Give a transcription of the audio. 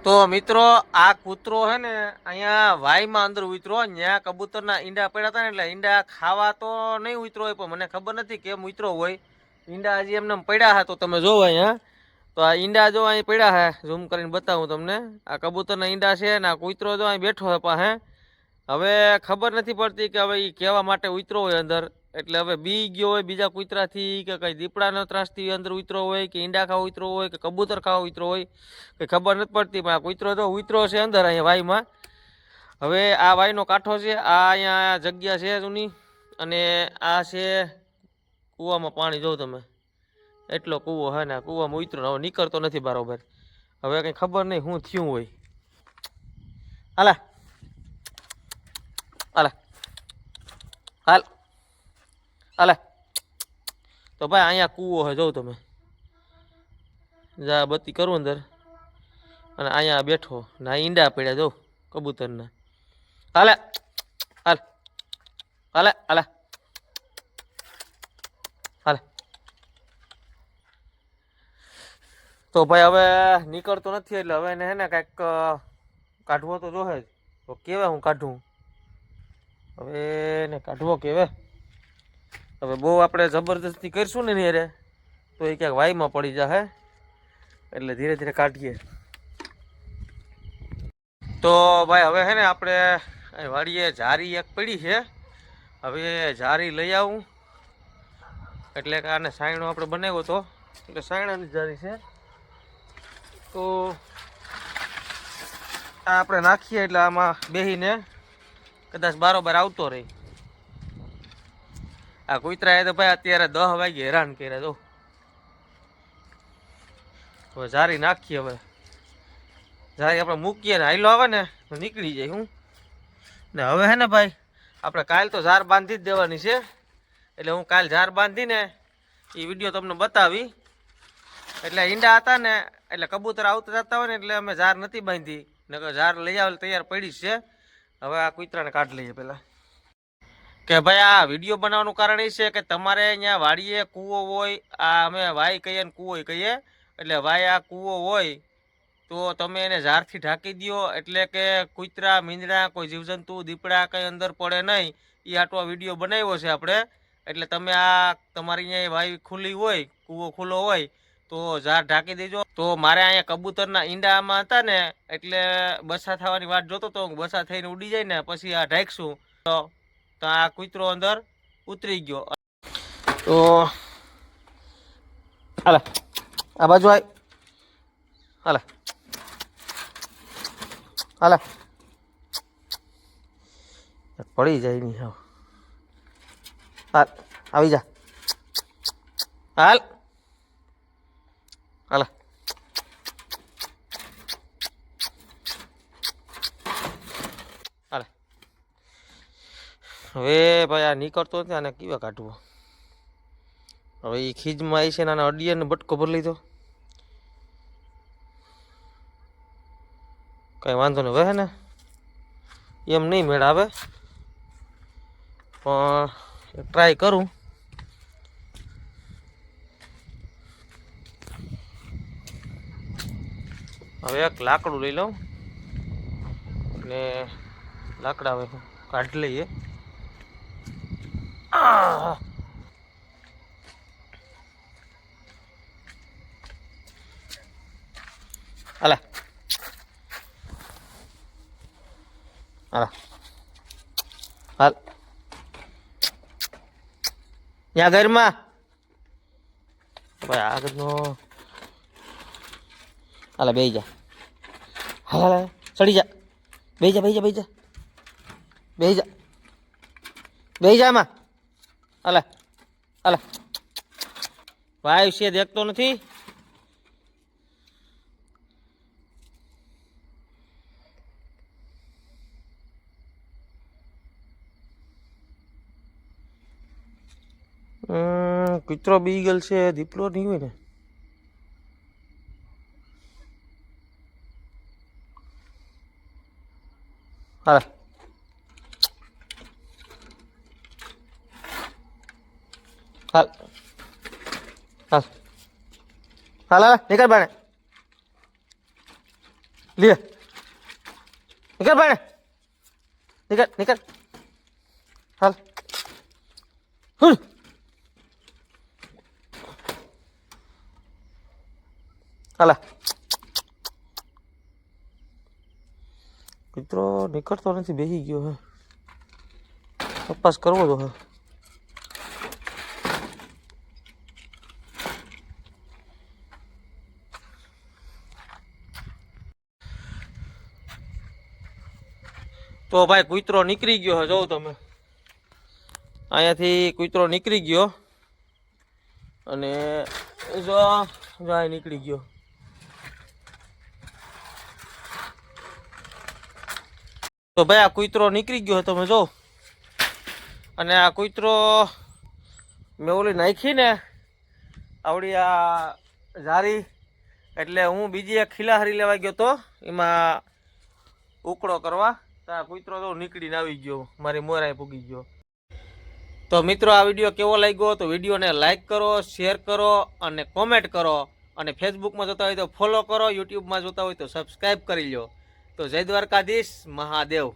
તો મિત્રો આ કૂતરો હે ને અહીંયા વાયમાં અંદર ઉતરો ત્યાં કબૂતરના ઈંડા પડ્યા હતા ને એટલે ઈંડા ખાવા તો નહીં ઉતરો હોય પણ મને ખબર નથી કેમ ઉતરો હોય ઈંડા હજી એમને પડ્યા હા તો તમે જોવો અહીંયા તો આ ઈંડા જો અહીં પડ્યા હે ઝૂમ કરીને બતાવું તમને આ કબૂતરના ઈંડા છે ને આ કૂતરો જો અહીં બેઠો હે પાસે હવે ખબર નથી પડતી કે હવે એ કહેવા માટે ઉતરો હોય અંદર એટલે હવે બી ગયો હોય બીજા કૂતરાથી કે કઈ દીપડાનો ત્રાસથી અંદર ઉતરો હોય કે ઈંડા ખાવા ઉતરો હોય કે કબૂતર ખાવા ઉતરો હોય કે ખબર નથી પડતી પણ આ કૂતરો તો ઉતરો છે અંદર અહીંયા વાયમાં હવે આ વાયનો કાંઠો છે આ અહીંયા જગ્યા છે જૂની અને આ છે કૂવામાં પાણી જોઉં તમે એટલો કૂવો હે ને કૂવામાં ઉતરો હવે નીકળતો નથી બરોબર હવે કંઈ ખબર નહીં શું થયું હોય હાલા હાલા હાલ હાલે તો ભાઈ અહીંયા કૂવો હે જોઉં તમે જા બત્તી કરું અંદર અને અહીંયા બેઠો ના ઈંડા પડ્યા જો કબૂતરના હાલે હાલ હાલે હાલે હાલે તો ભાઈ હવે નીકળતો નથી એટલે હવે એને હે ને કાંઈક કાઢવો તો જોહે જ તો કેવા હું કાઢું હવે એને કાઢવો કેવે હવે બહુ આપણે જબરદસ્તી કરીશું ને યારે તો એ ક્યાંક વાયમાં પડી જશે એટલે ધીરે ધીરે કાઢીએ તો ભાઈ હવે હે ને આપણે વાડીએ જારી એક પડી છે હવે જારી લઈ આવું એટલે કે આને સાયણો આપણે બનાવ્યો હતો એટલે સાયણાની જારી છે તો આ આપણે નાખીએ એટલે આમાં બેહીને કદાચ બારોબાર આવતો રહી આ કૂતરાએ તો ભાઈ અત્યારે 10 વાગે હેરાન કર્યા તો હવે જારી નાખીએ હવે જારી આપણે મૂકીએ ને હાઈલો આવે ને તો નીકળી જાય હું ને હવે હે ને ભાઈ આપણે કાલ તો ઝાર બાંધી જ દેવાની છે એટલે હું કાલ ઝાર બાંધીને એ વિડીયો તમને બતાવી એટલે ઈંડા હતા ને એટલે કબૂતર આવતા જતા હોય ને એટલે અમે ઝાર નથી બાંધી ને ઝાર લઈ આવે તૈયાર પડી છે હવે આ કૂતરાને કાઢ લઈએ પહેલાં કે ભાઈ આ વિડીયો બનાવવાનું કારણ એ છે કે તમારે અહીંયા વાડીએ કૂવો હોય આ અમે વાય કહીએ ને કૂવો કહીએ એટલે વાય આ કૂવો હોય તો તમે એને ઝારથી ઢાંકી દો એટલે કે કૂતરા મીંદડા કોઈ જીવજંતુ દીપડા કંઈ અંદર પડે નહીં એ આટલો વિડીયો બનાવ્યો છે આપણે એટલે તમે આ તમારી અહીંયા વાય ખુલ્લી હોય કૂવો ખુલ્લો હોય તો ઝાર ઢાંકી દેજો તો મારે અહીંયા કબૂતરના ઈંડામાં હતા ને એટલે બસા થવાની વાત જોતો તો બસા થઈને ઉડી જાય ને પછી આ ઢાંકશું તો આ કૂતરો અંદર ઉતરી ગયો તો હાલે આ બાજુ આય હાલે હાલે પડી જાય નહીં હાલ આવી જા હાલ હાલે હાલે હવે ભાઈ આ નીકળતો નથી આને કેવા કાઢવો હવે એ ખીજમાં આવી છે ને આના અડિયાને બટકો ભરી લીધો કઈ વાંધો નહીં હવે ને એમ નહીં મેળ આવે પણ ટ્રાય કરું હવે એક લાકડું લઈ લઉં અને લાકડા હવે કાઢી લઈએ હાલા હાલા હાલ ત્યાં ઘરમાં ભાઈ આગળનો હાલા બેસી જા હાલા ચડી જા બેસી જા બેસી જા બેસી જા બેસી જા બેસી જા એમાં હાલા હાલા ભાઈ છે દેખતો નથી કૂતરો બીગલ છે દીપડો નહીં હોય ને હાલ હાલ હાલ હાલ હાલ નીકળ બાણે લે નીકળ ભાઈ નીકળ હાલ હાલા કૂતરો નીકળતો નથી, બેસી ગયો હે, તપાસ કરવો તો હે. તો ભાઈ કૂતરો નીકળી ગયો હે, જોઉં તમે અહીંયાથી કૂતરો નીકળી ગયો અને જો અહીં નીકળી ગયો. તો ભાઈ આ કૂતરો નીકળી ગયો તમે જો, અને આ કૂતરો મેં ઓલી નાખી ને આવડી આ જારી, એટલે હું બીજી એક ખીલાહારી લેવા ગયો તો એમાં ઉકળો કરવા, તો આ કૂતરો તો નીકળીને આવી ગયો, મારી મોરાએ પૂગી ગયો. તો મિત્રો આ વિડીયો કેવો લાગ્યો તો વિડીયોને લાઈક કરો, શેર કરો અને કોમેન્ટ કરો, અને ફેસબુકમાં જોતા હોય તો ફોલો કરો, યુટ્યુબમાં જોતા હોય તો સબસ્ક્રાઈબ કરી લો. તો જય દ્વારકાધીશ મહાદેવ.